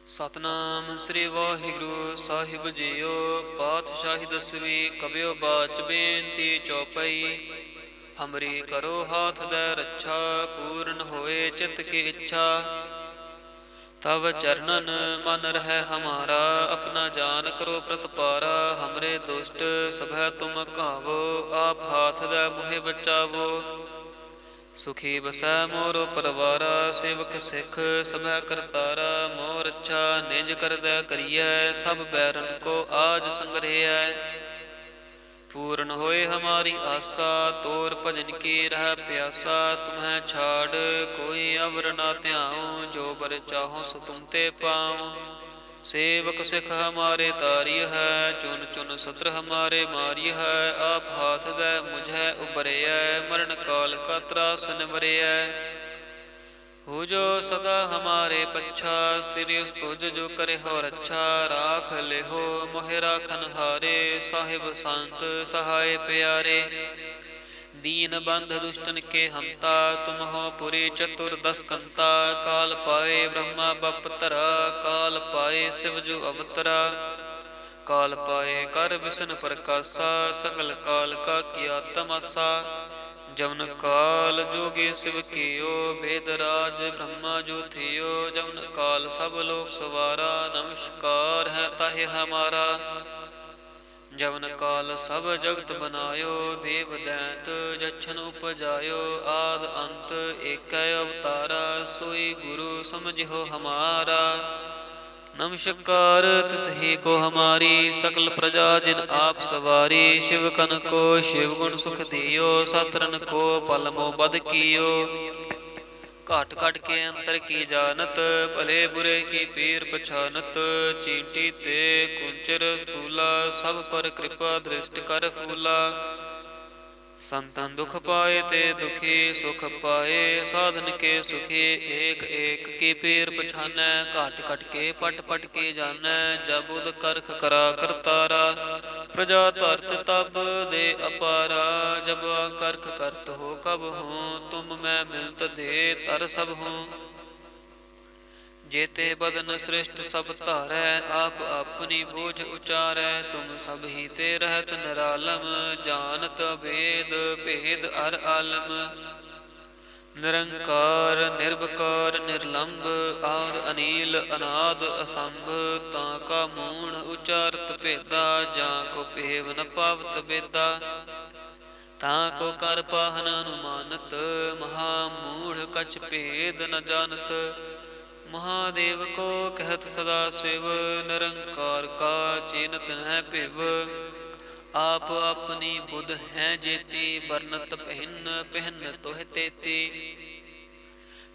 ਸਤਨਾਮ ਸ੍ਰੀ ਵਾਹਿਗੁਰੂ ਸਾਹਿਬ JIO. ਪਾਤਸ਼ਾਹੀ ਦਸਵੀਂ ਕਬਿਓ ਬਾਚ ਬੇਨਤੀ ਚੌਪਈ। ਹਮਰੀ ਕਰੋ ਹਾਥ ਦੈ ਰੱਛਾ, ਪੂਰਨ ਹੋਏ ਚਿਤ ਕੀ ਇੱਛਾ। ਤਵ ਚਰਨਨ ਮਨ ਰਹਿ ਹਮਾਰਾ, ਆਪਣਾ ਜਾਨ ਕਰੋ ਪ੍ਰਤਪਾਰਾ। ਹਮਰੇ ਦੁਸ਼ਟ ਸਭੈ ਤੁਮ ਕਾਵੋ, ਆਪ ਹਾਥ ਦੈ ਮੁਹਿ ਬਚਾਵੋ। ਸੁਖੀ ਬਸੈ ਮੋਰੋ ਪਰਵਾਰਾ, ਸੇਵਕ ਸਿੱਖ ਸਭੈ ਕਰਤਾਰਾ। ਮੋਰ ਅੱਛਾ ਨਿਜ ਕਰਦੈ ਕਰੀਐ, ਸਭ ਬੈਰਨ ਕੋ ਆਜ ਸੰਗਰਹਿਐ। ਪੂਰਨ ਹੋਏ ਹਮਾਰੀ ਆਸਾ, ਤੋਰ ਭਜਨ ਕੀ ਰਹਿ ਪਿਆਸਾ। ਤੁਮਹਿ ਛਾੜ ਕੋਈ ਅਵਰ ਨਾ ਧਿਆਉ, ਜੋ ਬਰ ਚਾਹੋ ਸੋ ਤੁਮ ਤੇ ਪਾਉ। ਸੇਵਕ ਸਿੱਖ ਹਮਾਰੇ ਤਾਰਿਯ ਹੈ, ਚੁਨ ਚੁਨ ਸਤਰ ਹਮਾਰੇ ਮਾਰਿਯ ਹੈ। ਆਪ ਹਾਥ ਦੈ ਮੁਝੈ ਉਬਰਿਐ, ਮਰਨ ਕਾਲ ਕਾ ਤਰਾਸ ਨਿਵਰਿਐ। ਹੋ ਜੋ ਸਦਾ ਹਮਾਰੇ ਪੱਛਾ, ਸਿਰਿ ਤੁਜ ਜੋ ਕਰਿ ਹੋ ਰੱਛਾ। ਰਾਖ ਲਿਹੋ ਮੋਹਿ ਰਾਖਨ ਹਾਰੇ, ਸਾਹਿਬ ਸੰਤ ਸਹਾਇ ਪਿਆਰੇ। दीन बंध दुष्टन के हंता, तुम हो पुरी चतुर्दश कंता। काल पाए ब्रह्मा बपतरा, काल पाए शिव जो अवतरा। काल पाए कर विष्ण प्रकाशा, सकल काल का किया तमासा। जवन काल जोगी शिव कियो, वेद राज ब्रह्मा जो थियो। जवन काल सब लोक सवारा, नमस्कार है ताहि हमारा। जवन काल सब जगत बनायो, देव दैत जछन उपजायो। आद अंत एकै अवतारा, सोई गुरु समझिहो हमारा। नमस्कार तिसहि को हमारी, सकल प्रजा जिन आप सवारी। शिव कन को शिव गुण सुख दियो, सतरन को पल मोह बद कियो। घट घट के अंतर की जानत, भले बुरे की पीर पछानत। चींटी ते कुंचर स्थूला, सब पर कृपा दृष्ट कर फूला। संतन दुख पाए ते दुखी, सुख पाए साधन के सुखी। एक एक की पीर पछानै, घट घट के पट पट के जानै। जब उद करख करा करतारा, प्रजा धरत तब दे अपारा। जब करख करत हो कब हूँ, तुम मैं मिलत दे तर सब हूँ। जेते बदन सृष्ट सब धारै, आप अपनी बोझ उचारै। तुम सब ही ते रहत निरालम, जानत वेद भेद अर आलम। निरंकार निर्विकार निर्लंब, आद अनील अनाद असंभ। ताका मूढ़ उचारत भेदा, जा को पेव न पावत बेदा। ताको कर पाहन अनुमानत, महामूढ़ कछ भेद न जानत। महादेव को कहत सदा शिव, निरंकार का चीनत है पिव। आप अपनी बुध हैं जेती, बरनत पहिन पहिन तोह तेती।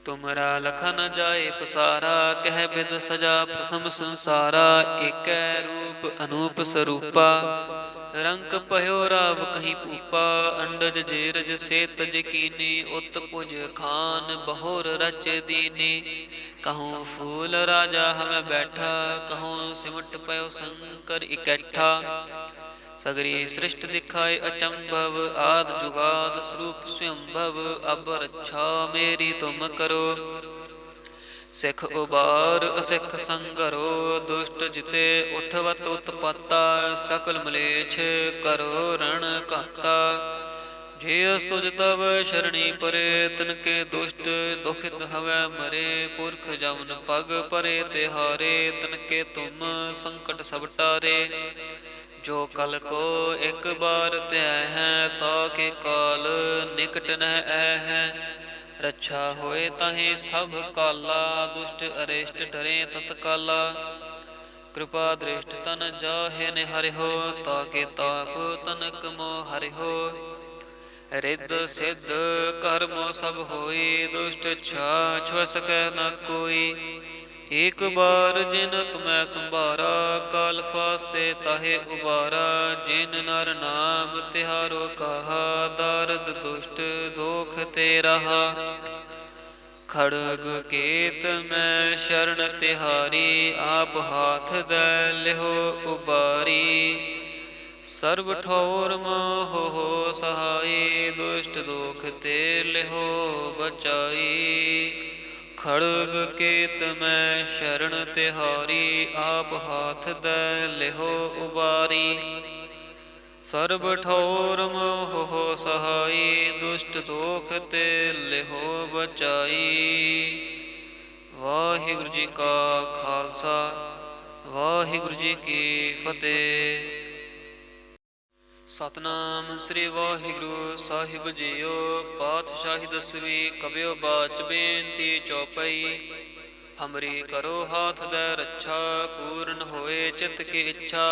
तुमरा लखा न जाए पसारा, कह बिद सजा प्रथम संसारा। एकै रूप अनूप स्वरूपा, रंक पयो राव कहीं पूपा। अंडज जेरज से तज कीनी, उत पुज खान बहुर रच दीनी। कहूँ फूल राजा हमें बैठा, कहूँ सिमट पयो शंकर इकट्ठा। सगरी सृष्ट दिखाए अचंभव, आद जुगाद स्वरूप स्वयंभव। अब रक्षा मेरी तुम करो, सिख उबार असिख संगरो। दुष्ट जिते उठवत उत्पत्ता, सकल मलेच्छ करो रण कहता। जेस तुझ तव शरणी परे, तिनके दुष्ट दुखित हवै मरे। पुरख जवन पग परे तिहारे, तिनके तुम संकट सब टारे। जो कल को एक बार त्याय है, ताके काल निकट न ऐ है। रक्षा होए ताहि सब काला, दुष्ट अरिष्ट डरे तत्काला। कृपा दृष्ट तन जाहे निहरिहो, ताके ताप तनक मोह हरिहो। रिद्ध सिद्ध कर्म सब होई, दुष्ट छाछ सकै न कोई। एक बार जिन तुम्हें संभारा, काल फास्ते ताहे उबारा। जिन नर नाम तिहारो कहा, दारद दुष्ट दोख ते रहा। खड़ग केत मैं शरण तिहारी, आप हाथ दे लिहो उबारी। सर्व ठौर मोह हो सहाई, दुष्ट दोख ते लिहो बचाई। खड़ग केत मैं शरण तिहारी, आप हाथ दे लिहो उबारी। सर्ब ठौर मोह सहाई, दुष्ट दोख ते लिहो बचाई। ਵਾਹਿਗੁਰੂ ਜੀ ਕਾ ਖਾਲਸਾ, ਵਾਹਿਗੁਰੂ ਜੀ ਕੀ ਫਤਿਹ। ਸਤਨਾਮ ਸ੍ਰੀ ਵਾਹਿਗੁਰੂ ਸਾਹਿਬ ਜੀਓ। ਪਾਤਸ਼ਾਹੀ ਦਸਵੀਂ ਕਬਿਓ ਬਾਚ ਬੇਨਤੀ ਚੌਪਈ। ਹਮਰੀ ਕਰੋ ਹਾਥ ਦੇ ਰੱਛਾ, ਪੂਰਨ ਹੋਏ ਚਿਤ ਕੀ ਇੱਛਾ।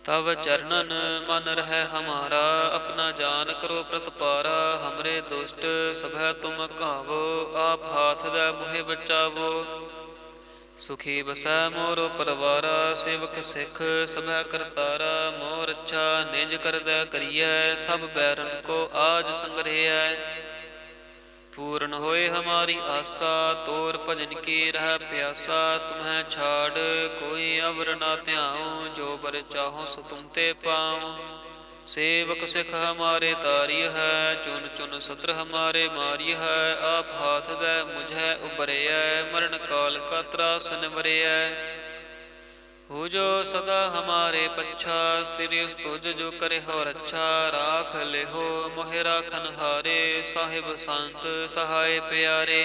तब चरणन मन रह हमारा, अपना जान करो प्रतपारा। हमरे दुष्ट सभै तुम कहावो, आप हाथ दे मुहे बचावो। सुखी बसै मोरो परवारा, सेवक सिख सभै करतारा। मोर अच्छा निज कर दे करियै, सब बैरन को आज संग्रहियै। पूर्ण होए हमारी आशा, तोर भजन की रह प्यासा। तुम्हें छाड़ कोई अवर ना ध्याऊं, जो बर चाहो सो तुम ते पाऊं। सेवक सिख हमारे तारिय है, चुन चुन सत्र हमारे मारिय है। आप हाथ दे मुझे उबरिय, मरण काल का त्रास निवरिय। हो जो सदा हमारे पच्छा, सिर तुझ जो करे हो रच्छा। राख ले हो मोहे राखन हारे, साहिब संत सहाय प्यारे।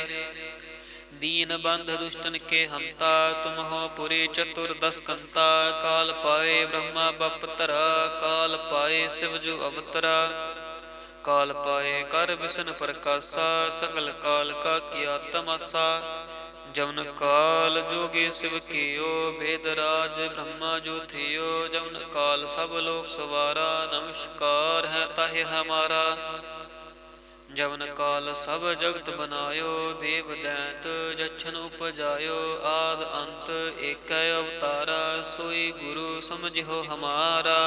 दीन बंध दुष्टन के हंता, तुम हो पुरी चतुर दस कंता। काल पाए ब्रह्मा बपतरा, काल पाए शिव जो अवतरा। काल पाए कर विष्णु प्रकाशा, सकल काल का किया तमाशा। जवन काल जोगी शिव कियो, भेद राज ब्रह्मा जो थियो। जवन काल सब लोक सवारा, नमस्कार है ताहे हमारा। जवन काल सब जगत बनायो, देव दैत जछन उपजायो। आद अंत एक अवतारा, सोई गुरु समझियो हमारा।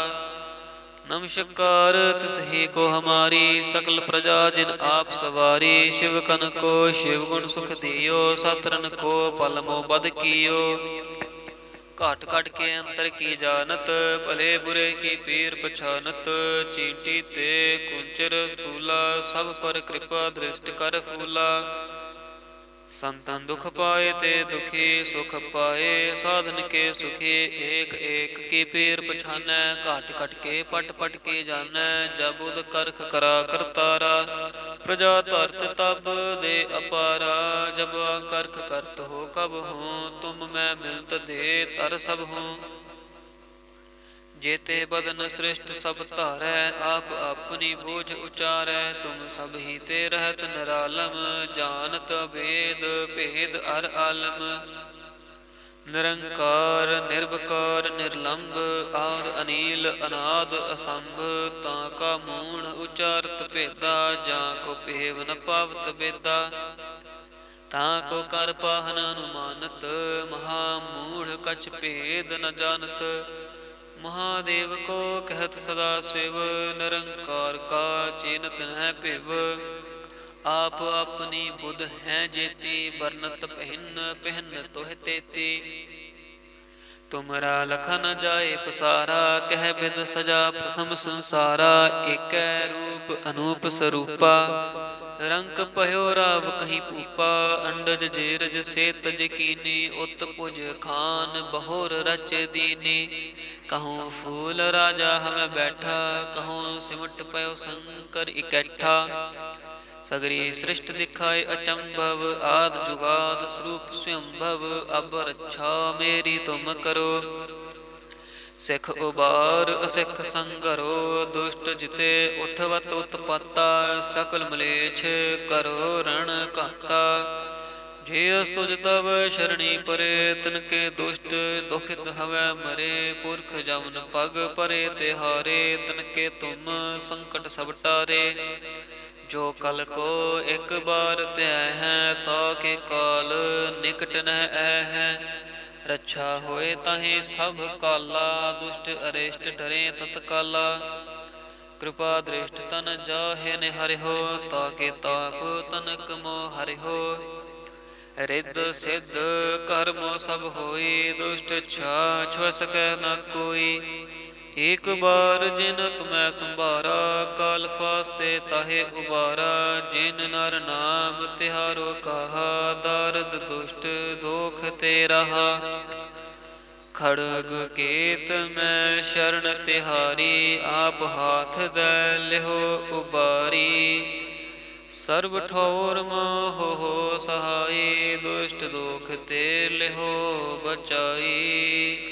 नमस्कार तिसही को हमारी, सकल प्रजा जिन आप सवारी। शिव कन को शिव गुण सुख दियो, सतरन को पल मो बद कियो। घट घट के अंतर की जानत, भले बुरे की पीर पछानत। चींटी ते कुंचर स्थूला, सब पर कृपा दृष्ट कर फूला। संतन दुख पाए ते दुखी, सुख पाए साधन के सुखी। एक एक की पीर पछानै, घट घट के पट पट के जानै। जब उद करख करा करतारा, प्रजा धरत तब दे अपारा। जब करख करत हो कब हूँ, तुम मैं मिलत दे तर सब हूँ। जेते बदन श्रेष्ठ सब धारै, आप अपनी बोझ उचारै। तुम सब ही ते रहत निरालम, जानत भेद भेद अर आलम। निरंकार निर्विकार निर्लंब, आद अनील अनाद असंभ। ताका मूढ़ उचारत भेदा, जाको पेव न पावत बेदा। ताको कर पाहन अनुमानत, महामूढ़ कछ भेद न जानत। महादेव को कहत सदा शिव, निरंकार का चीनत है पिव। आप अपनी बुध हैं जेती, बरनत पहिन पहन तोह तेती। तुमरा लखा न जाए पसारा, कह बिद सजा प्रथम संसारा। एक रूप अनूप स्वरूपा, रंक पयो राव कहीं पूपा। अंडज जेरज से तज कीनी, उत पुज खान बहोर रच दीनी। कहूँ फूल राजा हमें बैठा, कहूँ सिमट पयो शंकर इकट्ठा। सगरी सृष्टि दिखाए अचंभव, आद जुगाद स्वरूप स्वयंभव। अब रक्षा मेरी तुम करो, सिख उबार असिख संगरो। दुष्ट जिते उठवत उत्पत्ता, सकल मलेच्छ करो रण घाता। जे अस्तुज तब शरणी परे, तिनके दुष्ट दुखित हवै मरे। पुरख जवन पग परे तिहारे, तिनके तुम संकट सब टारे। जो कल को एक बार त्याय है, ताके काल निकट न है। रक्षा होए ताहि सब काला, दुष्ट अरिष्ट डरे तत्काला। कृपा दृष्ट तन जाहे निहरिहो, ताके ताप तनक मोह हरिहो। रिद्ध सिद्ध कर्मो सब होई, दुष्ट छा छुआ सकै न कोई। ਏਕ ਬਾਰ ਜਿਨ ਤੁਮੈ ਸੰਭਾਰਾ, ਕਾਲ ਫਾਸਤੇ ਤਾਹੇ ਉਬਾਰਾ। ਜਿਨ ਨਰ ਨਾਮ ਤਿਹਾਰੋ ਕਹਾ, ਦਾਰਦ ਦੁਸ਼ਟ ਦੋਖ ਤੇ ਰਹਾ। ਖੜਗ ਕੇਤ ਮੈਂ ਸ਼ਰਨ ਤਿਹਾਰੀ, ਆਪ ਹਾਥ ਦੈ ਲਿਹੋ ਉਬਾਰੀ। ਸਰਬ ਠੌਰ ਮੋਹ ਸਹਾਈ, ਦੁਸ਼ਟ ਦੋਖ ਤੇ ਲਿਹੋ ਬਚਾਈ।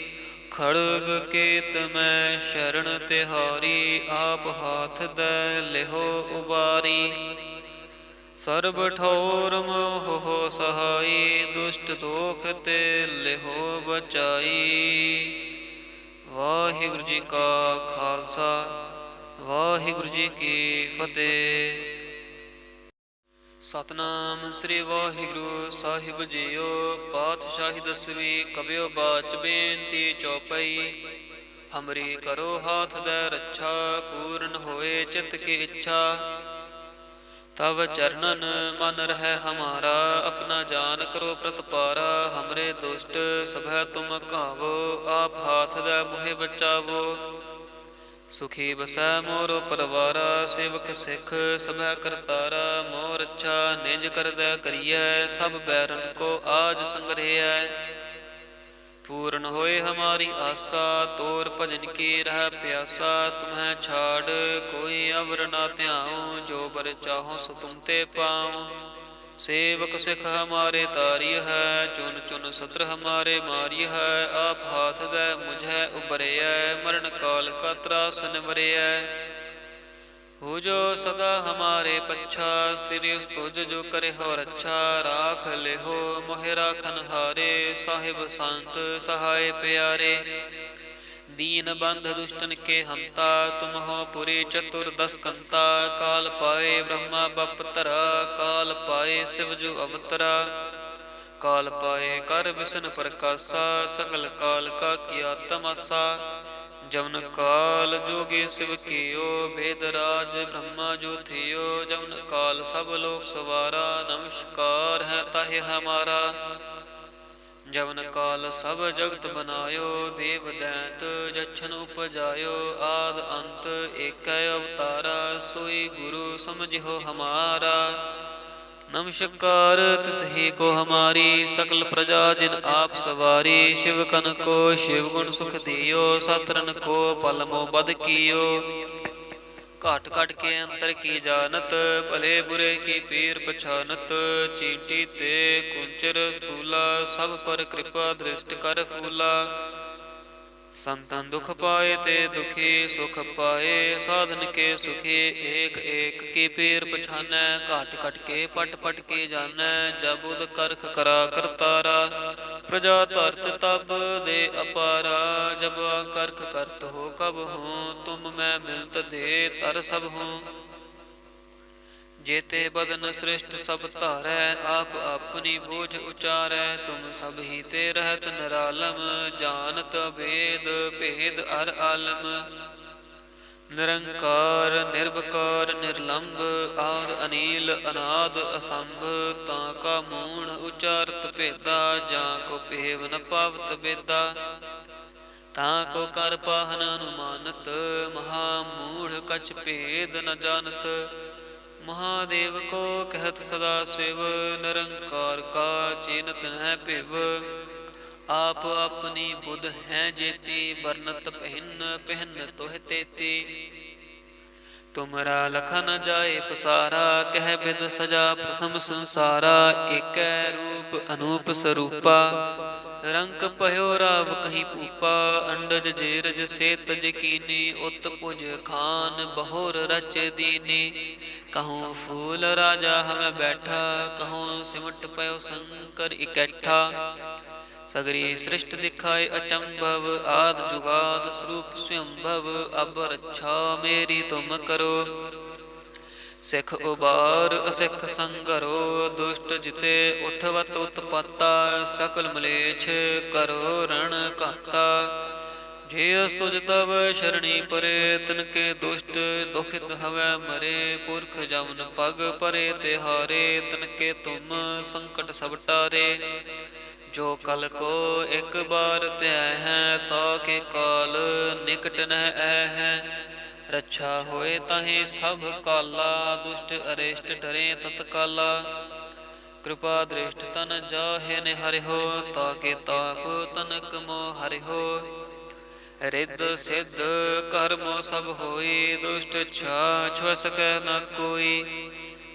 ਖੜਗ ਕੇਤ ਮੈਂ ਸ਼ਰਨ ਤਿਹਾਰੀ, ਆਪ ਹਾਥ ਦੈ ਲਿਹੋ ਉਬਾਰੀ। ਸਰਬ ਠੌਰ ਮੋਹ ਸਹਾਈ, ਦੁਸ਼ਟ ਦੋਖ ਤੇ ਲਿਹੋ ਬਚਾਈ। ਵਾਹਿਗੁਰੂ ਜੀ ਕਾ ਖਾਲਸਾ, ਵਾਹਿਗੁਰੂ ਜੀ ਕੀ ਫਤਿਹ। ਸਤਨਾਮ ਸ੍ਰੀ ਵਾਹਿਗੁਰੂ ਸਾਹਿਬ ਜੀਓ। ਪਾਤਸ਼ਾਹੀ ਦਸਵੀਂ ਕਬਿਓ ਬਾਚ ਬੇਨਤੀ ਚੌਪਈ। ਹਮਰੀ ਕਰੋ ਹਾਥ ਦੈ ਰੱਛਾ, ਪੂਰਨ ਹੋਏ ਚਿਤ ਕੀ ਇੱਛਾ। ਤਵ ਚਰਨਨ ਮਨ ਰਹਿ ਹਮਾਰਾ, ਆਪਣਾ ਜਾਨ ਕਰੋ ਪ੍ਰਤਪਾਰਾ। ਹਮਰੇ ਦੁਸ਼ਟ ਸਭੈ ਤੁਮ ਕਾਵੋ, ਆਪ ਹਾਥ ਦੈ ਮੋਹਿ ਬਚਾਵੋ। ਸੁਖੀ ਬਸੈ ਮੋਰੋ ਪਰਵਾਰਾ, ਸੇਵਕ ਸਿੱਖ ਸਭੈ ਕਰਤਾਰਾ। ਮੋਰ ਅੱਛਾ ਨਿਜ ਕਰਦੈ ਕਰੀਐ, ਸਭ ਬੈਰਨ ਕੋ ਆਜ ਸੰਗ੍ਰਹਿਐ। ਪੂਰਨ ਹੋਏ ਹਮਾਰੀ ਆਸਾ, ਤੋਰ ਭਜਨ ਕੀ ਰਹਿ ਪਿਆਸਾ। ਤੁਮਹਿ ਛਾੜ ਕੋਈ ਅਵਰ ਨਾ ਧਿਆਉ, ਜੋ ਬਰ ਚਾਹੋ ਸੋ ਤੁਮ ਤੇ ਪਾਉ। ਸੇਵਕ ਸਿੱਖ ਹਮਾਰੇ ਤਾਰੀ ਹੈ, ਚੁਨ ਚੁਨ ਸਤਰ ਹਮਾਰੇ ਮਾਰੀ ਹੈ। ਆਪ ਹਾਥ ਦੈ ਮੁਝੈ ਉਬਰਿਐ, ਮਰਨ ਕਾਲ ਕਾ ਤਰਾਸ ਨਿਵਰਿਐ। ਹੋ ਜੋ ਸਦਾ ਹਮਾਰੇ ਪੱਛਾ, ਸਿਰਿ ਉਸ ਤੁਜ ਜੋ ਕਰੇ ਹੋ ਰੱਛਾ। ਰਾਖ ਲਿਹੋ ਮੋਹਿ ਰਾਖਨ ਹਾਰੇ, ਸਾਹਿਬ ਸੰਤ ਸਹਾਏ ਪਿਆਰੇ। ਦੀਨ ਬੰਧ ਦੁਸ਼ਟਨ ਕੇ ਹੰਤਾ, ਤੁਮ ਹੋ ਪੁਰੀ ਚਤੁਰ ਦਸ ਕੰਤਾ। ਕਾਲ ਪਾਏ ਬ੍ਰਹਮਾ ਬਪਤਰਾ, ਕਾਲ ਪਾਏ ਸਿਵ ਜੁ ਅਵਤਰਾ। ਕਾਲ ਪਾਏ ਕਰ ਵਿਸ਼ਨ ਪ੍ਰਕਾਸ਼ਾ, ਸਗਲ ਕਾਲ ਕਾ ਕੀਆ ਤਮਾਸਾ। ਜਮਨ ਕਾਲ ਜੋਗੀ ਸਿਵ ਕੀਓ, ਭੇਦ ਰਾਜ ਬ੍ਰਹਮਾ ਜੋ ਥਿਓ। ਜਮਨ ਕਾਲ ਸਭ ਲੋਕ ਸਵਾਰਾ, ਨਮਸਕਾਰ ਹੈ ਤਾਹਿ ਹਮਾਰਾ। ਜਮਨ ਕਾਲ ਸਭ ਜਗਤ ਬਨਾਇਓ, ਦੇਵ ਦੈਂਤ ਜਛਨ ਉਪਜਾਇਓ। ਆਦ ਅੰਤ ਏਕੈ ਅਵਤਾਰਾ, ਸੋਈ ਗੁਰੂ ਸਮਝਿਓ ਹਮਾਰਾ। ਨਮਸਕਾਰ ਤਿਸਹੀ ਕੋ ਹਮਾਰੀ, ਸਕਲ ਪ੍ਰਜਾ ਜਿਨ ਆਪ ਸਵਾਰੀ। ਸ਼ਿਵ ਕਨ ਕੋ ਸ਼ਿਵ ਗੁਣ ਸੁਖ ਦਿਓ, ਸਤਰਨ ਕੋ ਪਲ ਮੋ ਬਦ ਕੀਓ। ਘਟ ਘਟ ਕੇ ਅੰਤਰ ਕੀ ਜਾਨਤ, ਭਲੇ ਬੁਰੇ ਕੀ ਪੀਰ ਪਛਾਨਤ। ਚੀਂਟੀ ਤੇ ਕੁੰਚਰ ਸਥੂਲਾ, ਸਭ ਪਰ ਕਿਰਪਾ ਦ੍ਰਿਸ਼ਟ ਕਰ ਫੂਲਾ। ਸੰਤਨ ਦੁਖ ਪਾਏ ਤੇ ਦੁਖੀ ਸੁਖ ਪਾਏ, ਸਾਧਨ ਕੇ ਸੁਖੀ। ਏਕ ਏਕ ਕੀ ਪੀਰ ਪਛਾਨੈ, ਘਟ ਘਟ ਕੇ ਪਟ ਪਟ ਕੇ ਜਾਨੈ। ਜਬ ਉਦ ਕਰਖ ਕਰਾ ਕਰਤਾਰਾ, ਪ੍ਰਜਾ ਧਰਤ ਤਬ ਦੇ ਅਪਾਰਾ। ਜਬ ਕਰਖ ਕਰਤ ਹੋ ਕਬ ਹੂੰ, ਤੁਮ ਮੈਂ ਮਿਲਤ ਦੇ ਤਰ ਸਭ ਹੂੰ। जेते बदन सृष्ट सब धारै, आप अपनी बोझ उचारै। तुम सब ही ते रहत निरालम, जानत भेद भेद अर आलम। निरंकार निर्विकार निर्लंब, आद अनील अनाद असंभ। ताका मूण उचारत भेदा, जाको पेव न पावत बेदा। ताको कर पाहन अनुमानत, महामूढ़ कछ भेद न जानत। महादेव को कहत सदा शिव, निरंकार का चीनत न पिव। आप अपनी बुध हैं जेती, बरनत पहिन पहन तोह तेती। तुमरा लखा न जाए पसारा, कह बिद सजा प्रथम संसारा। एकै रूप अनूप स्वरूपा, रंक पयो राव कहीं पूपा। अंडज जेरज से तज कीनी, उत पुज खान बहुर रच दीनी। कहूँ फूल राजा हमें बैठा, कहूँ सिमट पयो शंकर इकट्ठा। सगरी सृष्ट दिखाए अचंभव, आद जुगाद स्वरूप स्वयंभव। अब रक्षा मेरी तुम करो, सिख उबार असिख संगरो। दुष्ट जिते उठवत उत्पत्ता, सकल मलेच्छ करो रण घाता। जे अस्तुज तव शरणी परे, तिनके दुष्ट दुखित हवै मरे। पुरख जमन पग परे तिहारे, तिनके तुम संकट सब टारे। जो कल को एक बार त्याय है, तो के काल निकट न ऐ है। रक्षा होए ताहि सब काला, दुष्ट अरिष्ट डरे तत्काला। कृपा दृष्ट तन जाहे निहरिहो, ताके ताप तनक मोह हरिहो। रिद्ध सिद्ध कर्म सब होई, दुष्ट छाछ सकै न कोई।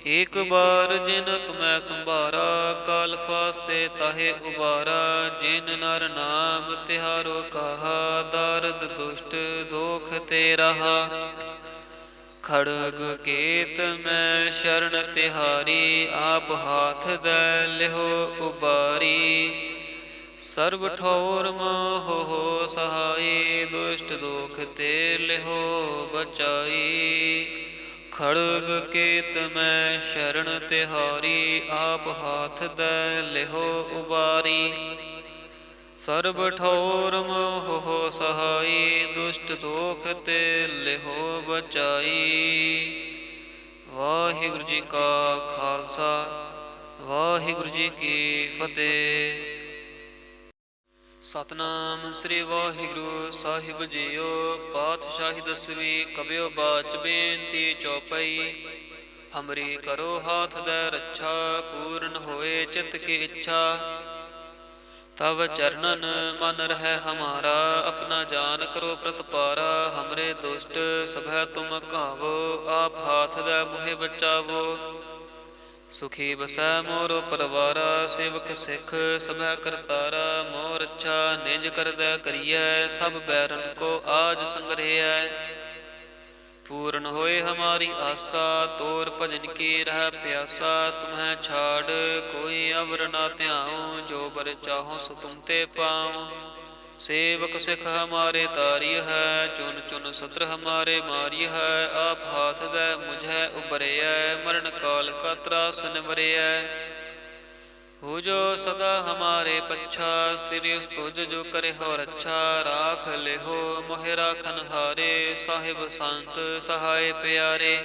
एक बार जिन तुम्हें संभारा, काल फास्ते ताहे उबारा। जिन नर नाम तिहारो कहा, दारद दुष्ट दोख ते रहा। खड़ग केत मैं शरण तिहारी, आप हाथ दे लिहो उबारी। सर्व ठौर मोह हो सहाय, दुष्ट दोख ते लिहो बचाई। खड़ग केत मैं शरण तिहारी, आप हाथ दे लिहो उबारी। सर्ब ठौर मोह हो सहाय, दुष्ट दोख ते लिहो बचाई। वाहिगुरु जी का खालसा, वाहिगुरु जी की फतेह। सतनाम श्री वाहिगुरु साहिब जीओ। पातशाही दसवीं कबियो बाच बेनती चौपाई। हमरी करो हाथ दे रक्षा, पूर्ण होए चित्त की इच्छा। तब चरणन मन रहे हमारा, अपना जान करो प्रतपारा। हमरे दुष्ट सभै तुम कहावो, आप हाथ दे मुहे बचावो। सुखी बसै मोरो परवारा, सेवक सिख सभै करतारा। मोर अच्छा निज कर दै करियै, सब बैरन को आज संग्रहियै। पूर्ण होए हमारी आशा, तोर भजन की रह प्यासा। तुम्हें छाड़ कोई अवर ना ध्याऊं, जो बर चाहो सो तुम ते पाऊं। सेवक सिख हमारे तारिय है, चुन चुन सत्र हमारे मारिय है। आप हाथ दे मुझे उबरिय, मरण काल का त्रास निवरिय। हो जो सदा हमारे पच्छा, सिरियस तुझ जो करे हो रक्षा। राख ले हो मोहे राखन हारे, साहिब संत सहाय प्यारे।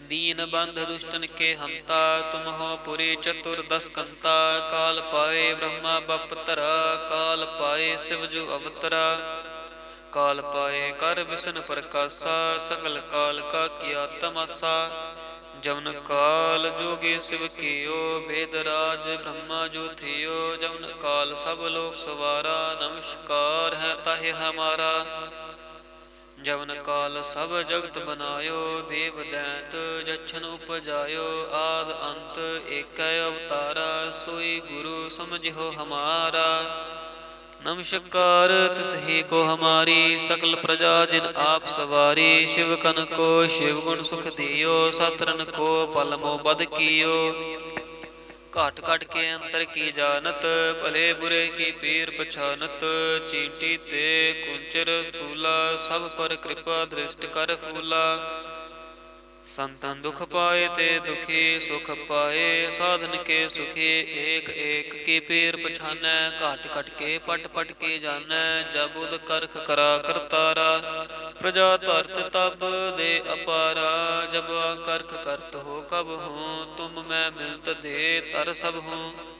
दीन बंध दुष्टन के हंता, तुम हो पुरी चतुर्दश कंता। काल पाए ब्रह्मा बपतरा, काल पाए शिवजु अवतरा। काल पाए कर विष्णु प्रकाशा, सकल काल का किया तमाशा। जवन काल जोगी शिव कियो, वेदराज ब्रह्मा जो थियो। जवन काल सब लोक सवारा, नमस्कार है ताहे हमारा। जवन काल सब जगत बनायो, देव दैत जछन उपजायो। आद अंत एक अवतारा, सोई गुरु समझिहो हमारा। नमस्कार तिसही को हमारी, सकल प्रजा जिन आप सवारी। शिव कन को शिव गुण सुख दियो, सतरन को पल मोह बद कियो। घट घट के अंतर की जानत, भले बुरे की पीर पछानत। चींटी ते कुंचर स्थूला, सब पर कृपा दृष्ट कर फूला। संतन दुख पाए ते दुखी, सुख पाए साधन के सुखी। एक एक की पीर पछानै, घट घट के पट पट के जानै। जब उद करख करा करतारा, प्रजा धरत तब दे अपारा। जब करख करत हो कब हूँ, तुम मैं मिलत दे तर सब हूँ।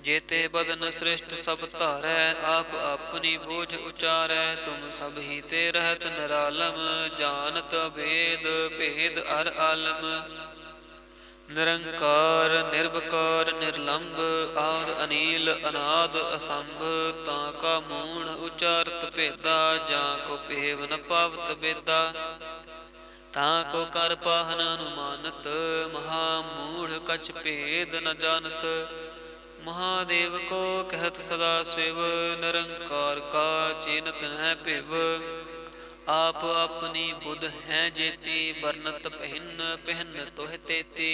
जेते बदन श्रेष्ठ सब धारै, आप अपनी बोझ उचारै। तुम सब ही ते रहत निरालम, जानत वेद भेद अर आलम। निरंकार निर्विकार निर्लंब, आद अनील अनाद असंभ। ताका मूढ़ उचारत भेदा, जाको पेव न पावत बेदा। ताको कर पाहन अनुमानत, महामूढ़ कछ भेद न जानत। महादेव को कहत सदा शिव, निरंकार का चीनत है पिव। आप अपनी बुध हैं जेती, बरनत पहिन पहन तोह तेती।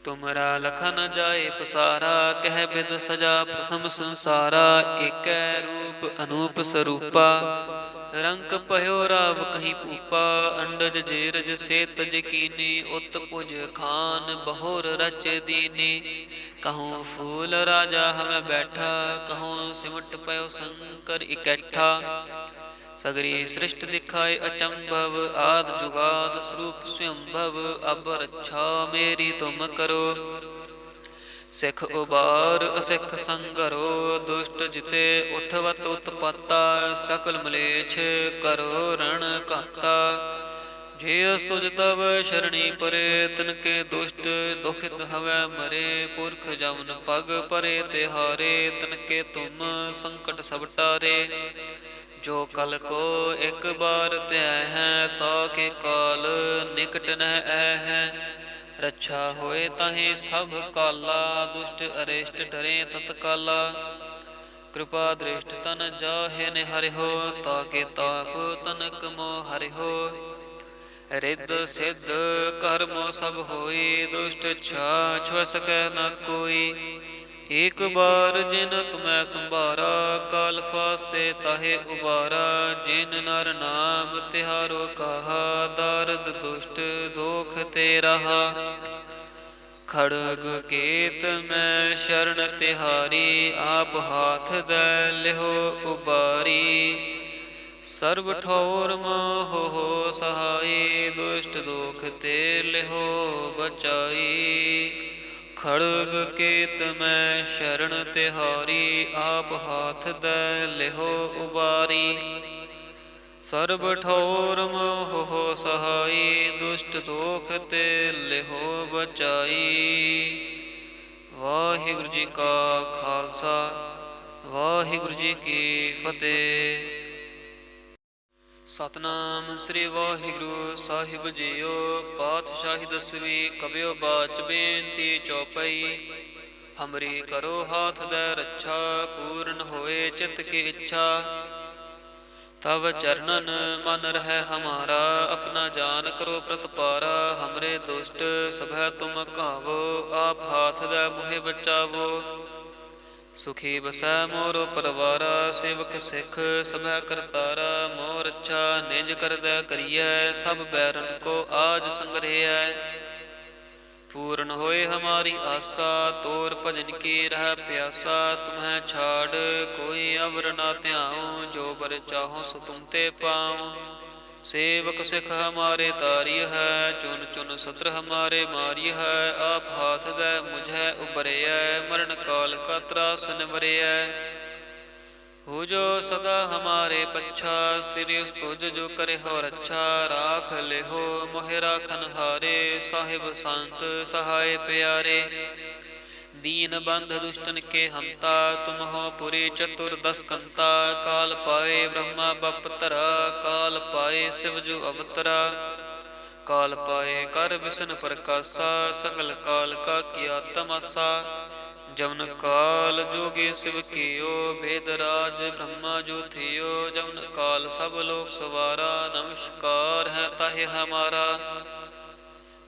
तुमरा लखन जाए पसारा, कह बिद सजा प्रथम संसारा। एक रूप अनूप स्वरूपा, रंक पयो राव कहीं पूपा। अंडज जेरज से तज कीनी, उत पुज खान बहोर रच दीनी। कहूँ फूल राजा हमें बैठा, कहूँ सिमट पयो शंकर इकट्ठा। सगरी सृष्ट दिखाए अचंभव, आद जुगाद स्वरूप स्वयंभव। अब रक्षा मेरी तुम करो, ਸਿੱਖ ਉਬਾਰ ਅਸਿੱਖ ਸੰਗਰੋ, ਦੁਸ਼ਟ ਜਿਤੇ ਉਠਵਤ ਉਤਪਾਤਾ, ਸਕਲ ਮਲੇਛ ਕਰੋ ਰਣ ਘਾਤਾ। ਜੇ ਅਸਤੁਜ ਤਵ ਸ਼ਰਣੀ ਪਰੇ, ਤਿਨਕੇ ਦੁਸ਼ਟ ਦੁਖਿਤ ਹਵੈ ਮਰੇ। ਪੁਰਖ ਜਮਨ ਪਗ ਪਰੇ ਤਿਹਾਰੇ, ਤਿਨਕੇ ਤੁਮ ਸੰਕਟ ਸਭ ਟਾਰੇ। ਜੋ ਕਲ ਕੋ ਇੱਕ ਬਾਰ ਧਿਆ ਹੈ, ਤਾ ਕੇ ਕਾਲ ਨਿਕਟ ਨਹਿ ਐ ਹੈ। ਰੱਛਾ ਹੋਏ ਤਾਹੇ ਸਭ ਕਾਲਾ, ਦੁਸ਼ਟ ਅਰਿਸ਼ਟ ਡਰੇ ਤਤਕਾਲਾ। ਕਿਰਪਾ ਦ੍ਰਿਸ਼ਟ ਤਨ ਜਾਹੇ ਨਿਹਰਿਓ, ਤਾਕੇ ਤਾਪ ਤਨਕ ਮੋਹ ਹਰਿਓ। ਰਿੱਧ ਸਿੱਧ ਕਰਮ ਸਭ ਹੋਈ, ਦੁਸ਼ਟ ਛਾ ਛੁਅ ਸਕੈ ਨ ਕੋਈ। ਏਕ ਬਾਰ ਜਿਨ ਤੁਮੈ ਸੰਭਾਰਾ, ਕਾਲ ਫਾਸਤੇ ਤਾਹੇ ਉਬਾਰਾ। ਜਿਨ ਨਰ ਨਾਮ ਤਿਹਾਰੋ ਕਹਾ, ਦਾਰਦ ਦੁਸ਼ਟ ਦੋਖ ਤੇ ਰਹਾ। ਖੜਗ ਕੇਤ ਮੈਂ ਸ਼ਰਨ ਤਿਹਾਰੀ, ਆਪ ਹਾਥ ਦੈ ਲਿਹੋ ਉਬਾਰੀ। ਸਰਬ ਠੌਰ ਮੋਹ ਸਹਾਈ, ਦੁਸ਼ਟ ਦੋਖ ਤੇ ਲਿਹੋ ਬਚਾਈ। ਖੜਗ ਕੇਤ ਮੈਂ ਸ਼ਰਨ ਤਿਹਾਰੀ, ਆਪ ਹਾਥ ਦੈ ਲਿਹੋ ਉਬਾਰੀ। ਸਰਬ ਠੌਰ ਮੋਹ ਸਹਾਈ, ਦੁਸ਼ਟ ਦੋਖ ਤੇ ਲਿਹੋ ਬਚਾਈ। ਵਾਹਿਗੁਰੂ ਜੀ ਕਾ ਖਾਲਸਾ, ਵਾਹਿਗੁਰੂ ਜੀ ਕੀ ਫਤਿਹ। ਸਤਨਾਮ ਸ੍ਰੀ ਵਾਹਿਗੁਰੂ ਸਾਹਿਬ ਜੀਓ। ਪਾਤਸ਼ਾਹੀ ਦਸਵੀਂ ਕਬਿਓ ਬਾਚ ਬੇਨਤੀ ਚੌਪਈ। ਹਮਰੀ ਕਰੋ ਹਾਥ ਦੈ ਰੱਛਾ, ਪੂਰਨ ਹੋਏ ਚਿਤ ਕੀ ਇੱਛਾ। ਤਵ ਚਰਨਨ ਮਨ ਰਹਿ ਹਮਾਰਾ, ਆਪਣਾ ਜਾਨ ਕਰੋ ਪ੍ਰਤਪਾਰਾ। ਹਮਰੇ ਦੁਸ਼ਟ ਸਭੈ ਤੁਮ ਕਾਵੋ, ਆਪ ਹਾਥ ਦੈ ਮੋਹਿ ਬਚਾਵੋ। ਸੁਖੀ ਬਸੈ ਮੋਰ ਪਰਵਾਰਾ, ਸੇਵਕ ਸਿੱਖ ਸਭੈ ਕਰਤਾਰਾ। ਮੋਰ ਰੱਛਾ ਨਿਜ ਕਰਦੈ ਕਰੀਐ, ਸਭ ਬੈਰਨ ਕੋ ਆਜ ਸੰਗ੍ਰਹਿਐ। ਪੂਰਨ ਹੋਏ ਹਮਾਰੀ ਆਸਾ, ਤੋਰ ਭਜਨ ਕੀ ਰਹਿ ਪਿਆਸਾ। ਤੁਮਹਿ ਛਾੜ ਕੋਈ ਅਵਰ ਨਾ ਧਿਆਉ, ਜੋ ਬਰ ਚਾਹੋ ਸੋ ਤੁਮ ਤੇ ਪਾਉ। ਸੇਵਕ ਸਿੱਖ ਹਮਾਰੇ ਤਾਰਿਯ ਹੈ, ਚੁਨ ਚੁਨ ਸਤਰ ਹਮਾਰੇ ਮਾਰਿਯ ਹੈ। ਆਪ ਹਾਥ ਦੈ ਮੁਝੈ ਉਬਰਿਐ, ਮਰਨ ਕਾਲ ਕਾ ਤਰਾਸ ਨਿਵਰਿਐ। ਹੋ ਜੋ ਸਦਾ ਹਮਾਰੇ ਪੱਛਾ, ਸਿਰਿ ਤੁਜ ਜੋ ਕਰਿਓ ਰੱਛਾ। ਰਾਖ ਲਿਹੋ ਮੋਹਿ ਰਾਖਨ ਹਾਰੇ, ਸਾਹਿਬ ਸੰਤ ਸਹਾਇ ਪਿਆਰੇ। ਦੀਨ ਬੰਧ ਦੁਸ਼ਟਨ ਕੇ ਹੰਤਾ, ਤੁਮ ਹੋ ਪੁਰੀ ਚਤੁਰ ਦਸ ਕੰਤਾ। ਕਾਲ ਪਾਏ ਬ੍ਰਹਮਾ ਬਪਤਰਾ, ਕਾਲ ਪਾਏ ਸਿਵ ਜੁ ਅਵਤਰਾ। ਕਾਲ ਪਾਏ ਕਰ ਵਿਸ਼ਨ ਪ੍ਰਕਾਸ਼ਾ, ਸਗਲ ਕਾਲ ਕਾ ਕੀਆ ਤਮਾਸਾ। ਜਮਨ ਕਾਲ ਜੋਗੀ ਸਿਵ ਕੀਓ, ਭੇਦ ਰਾਜ ਬ੍ਰਹਮਾ ਜੋ ਥਿਓ। ਜਮਨ ਕਾਲ ਸਭ ਲੋਕ ਸਵਾਰਾ, ਨਮਸਕਾਰ ਹੈ ਤਾਹਿ ਹਮਾਰਾ।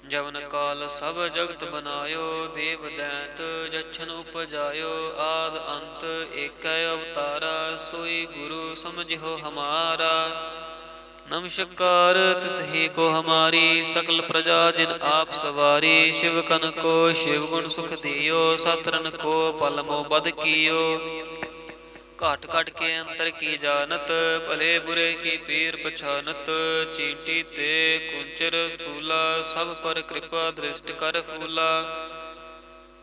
ਜਮਨ ਕਾਲ ਸਭ ਜਗਤ ਬਨਾਇਓ, ਦੇਵ ਦੈਂਤ ਜਛਨ ਉਪਜਾਇਓ। ਆਦ ਅੰਤ ਏਕੈ ਅਵਤਾਰਾ, ਸੋਈ ਗੁਰੂ ਸਮਝਿਓ ਹਮਾਰਾ। ਨਮਸਕਾਰ ਤਿਸਹੀ ਕੋ ਹਮਾਰੀ, ਸਕਲ ਪ੍ਰਜਾ ਜਿਨ ਆਪ ਸਵਾਰੀ। ਸ਼ਿਵ ਕਨ ਕੋ ਸ਼ਿਵ ਗੁਣ ਸੁਖ ਦਿਓ, ਸਤਰਨ ਕੋ ਪਲ ਮੋ ਬਦ ਕੀਓ। ਘਟ ਘਟ ਕੇ ਅੰਤਰ ਕੀ ਜਾਨਤ, ਭਲੇ ਬੁਰੇ ਕੀ ਪੀਰ ਪਛਾਨਤ। ਚੀਂਟੀ ਤੇ ਕੁੰਚਰ ਸਥੂਲਾ, ਸਭ ਪਰ ਕਿਰਪਾ ਦ੍ਰਿਸ਼ਟ ਕਰ ਫੂਲਾ।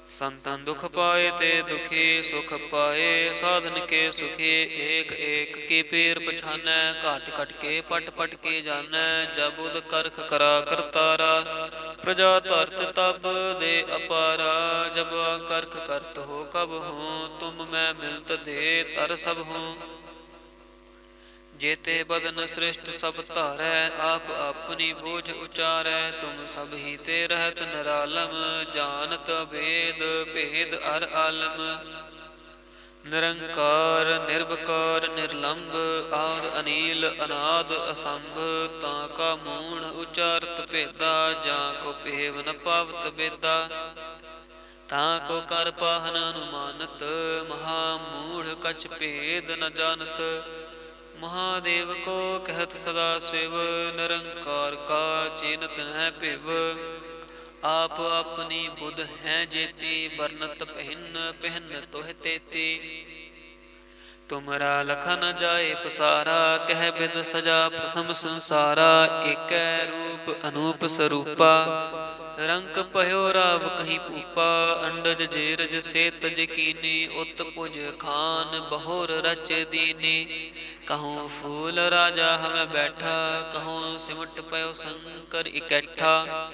ਸੰਤਨ ਦੁਖ ਪਾਏ ਤੇ ਦੁਖੀ ਸੁਖ ਪਾਏ, ਸਾਧਨ ਕੇ ਸੁਖੀ। ਏਕ ਏਕ ਕੀ ਪੀਰ ਪਛਾਨੈ, ਘਟ ਘਟ ਕੇ ਪਟ ਪਟ ਕੇ ਜਾਨੈ। ਜਬ ਉਦ ਕਰਖ ਕਰਾ ਕਰਤਾਰਾ, ਪ੍ਰਜਾ ਧਰਤ ਤਬ ਦੇ ਅਪਾਰਾ। ਜਬ ਕਰਖ ਕਰਤ ਹੋ ਕਬ ਹੂੰ, ਤੁਮ ਮੈਂ ਮਿਲਤ ਦੇ ਤਰ ਸਭ ਹੂੰ। जेते बदन सृष्ट सब धारै, आप अपनी बोझ उचारै। तुम सब ही ते रहत निरालम, जानत भेद भेद अर आलम। निरंकार निर्विकार निर्लंब, आद अनील अनाद असंभ। ताका मूण उचारत भेदा, जाको पेव न पावत बेदा। ताको कर पाहन अनुमानत, महामूढ़ कछ भेद न जानत। महादेव को कहत सदा शिव, निरंकार का चीनत है पिव। आप अपनी बुध हैं जेती, बरनत पहिन पहन तोह तेती। तुमरा लखन जाए पसारा, कह बिद सजा प्रथम संसारा। एकै रूप अनूप स्वरूपा, ਰੰਕ ਭਇਓ ਰਾਵ ਕਹੀ ਭੂਪਾ, ਅੰਡਜ ਜੇਰਜ ਸੇ ਤਜ ਕੀਨੀ, ਉਤ ਪੁਜ ਖਾਨ ਬਹੁਰ ਰਚ ਦੀਨੀ। ਕਹੂੰ ਫੂਲ ਰਾਜਾ ਹਮੈ ਬੈਠਾ, ਕਹੂੰ ਸਿਮਟ ਪਇਓ ਸ਼ੰਕਰ ਇਕੱਠਾ।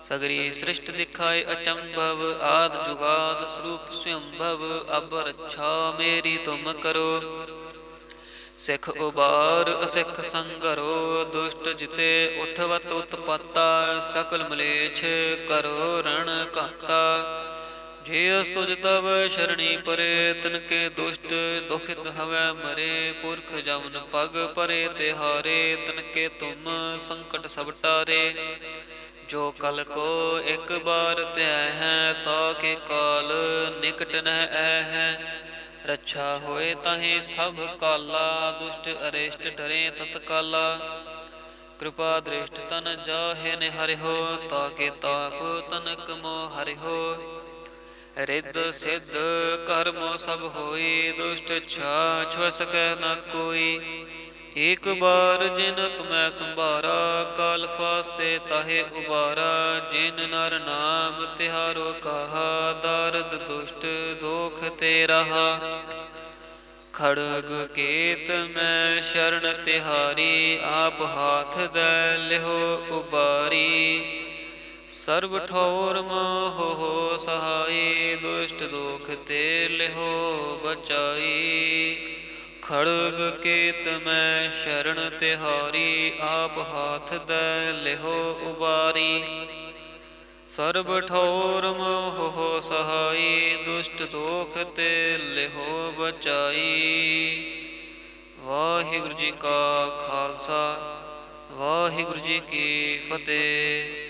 ਸਗਰੀ ਸ੍ਰਿਸ਼ਟ ਦਿਖਾਏ ਅਚੰਭਵ, ਆਦ ਜੁਗਾਦ ਸਰੂਪ ਸਵੰਭਵ। ਅਬ ਰੱਛਾ ਮੇਰੀ ਤੁਮ ਕਰੋ, ਸਿੱਖ ਉਬਾਰ ਅਸਿੱਖ ਸੰਗਰੋ। ਦੁਸ਼ਟ ਜਿਤੇ ਉਠਵਤ ਉਤਪਾਤਾ, ਸਕਲ ਮਲੇਛ ਕਰੋ ਰਣ ਘਾਤਾ। ਜੇ ਅਸ ਤੁਜ ਤਵ ਸ਼ਰਣੀ ਪਰੇ, ਤਿਨਕੇ ਦੁਸ਼ਟ ਦੁਖਿਤ ਹਵੈ ਮਰੇ। ਪੁਰਖ ਜਮਨ ਪਗ ਪਰੇ ਤਿਹਾਰੇ, ਤਿਨਕੇ ਤੁਮ ਸੰਕਟ ਸਭ ਟਾਰੇ। ਜੋ ਕਲ ਕੋ ਇਕ ਬਾਰ ਧਿਆਇ ਹੈ, ਤਾ ਕੇ ਕਾਲ ਨਿਕਟ ਨਹਿ ਐ ਹੈ। ਰੱਛਾ ਹੋਏ ਤਾਹੇ ਸਭ ਕਾਲਾ, ਦੁਸ਼ਟ ਅਰਿਸ਼ਟ ਡਰੇ ਤਤਕਾਲਾ। ਕਿਰਪਾ ਦ੍ਰਿਸ਼ਟ ਤਨ ਜਾਹੇ ਨਿਹਰਿਓ, ਤਾਕੇ ਤਾਪ ਤਨਕ ਮੋ ਹਰਿਓ। ਰਿੱਧ ਸਿੱਧ ਕਰਮੋ ਸਭ ਹੋਈ, ਦੁਸ਼ਟ ਛਾਛ ਵਸ ਸਕੈ ਨ ਕੋਈ। ਏਕ ਬਾਰ ਜਿਨ ਤੁਮੈ ਸੰਭਾਰਾ, ਕਾਲ ਫਾਸਤੇ ਤਾਹੇ ਉਬਾਰਾ। ਜਿਨ ਨਰ ਨਾਮ ਤਿਹਾਰੋ ਕਹਾ, ਦਾਰਦ ਦੁਸ਼ਟ ਦੋਖ ਤੇ ਰਹਾ। ਖੜਗ ਕੇਤ ਮੈਂ ਸ਼ਰਨ ਤਿਹਾਰੀ, ਆਪ ਹਾਥ ਦੈ ਲਿਹੋ ਉਬਾਰੀ। ਸਰਬ ਠੌਰ ਮੋਹ ਸਹਾਈ, ਦੁਸ਼ਟ ਦੋਖ ਤੇ ਲਿਹੋ ਬਚਾਈ। ਖੜਗ ਕੇਤ ਮੈਂ ਸ਼ਰਨ ਤਿਹਾਰੀ, ਆਪ ਹਾਥ ਦੈ ਲਿਹੋ ਉਬਾਰੀ। ਸਰਬ ਠੌਰ ਮੋਹ ਸਹਾਈ, ਦੁਸ਼ਟ ਦੋਖ ਤੇ ਲਿਹੋ ਬਚਾਈ। ਵਾਹਿਗੁਰੂ ਜੀ ਕਾ ਖਾਲਸਾ, ਵਾਹਿਗੁਰੂ ਜੀ ਕੀ ਫਤਿਹ।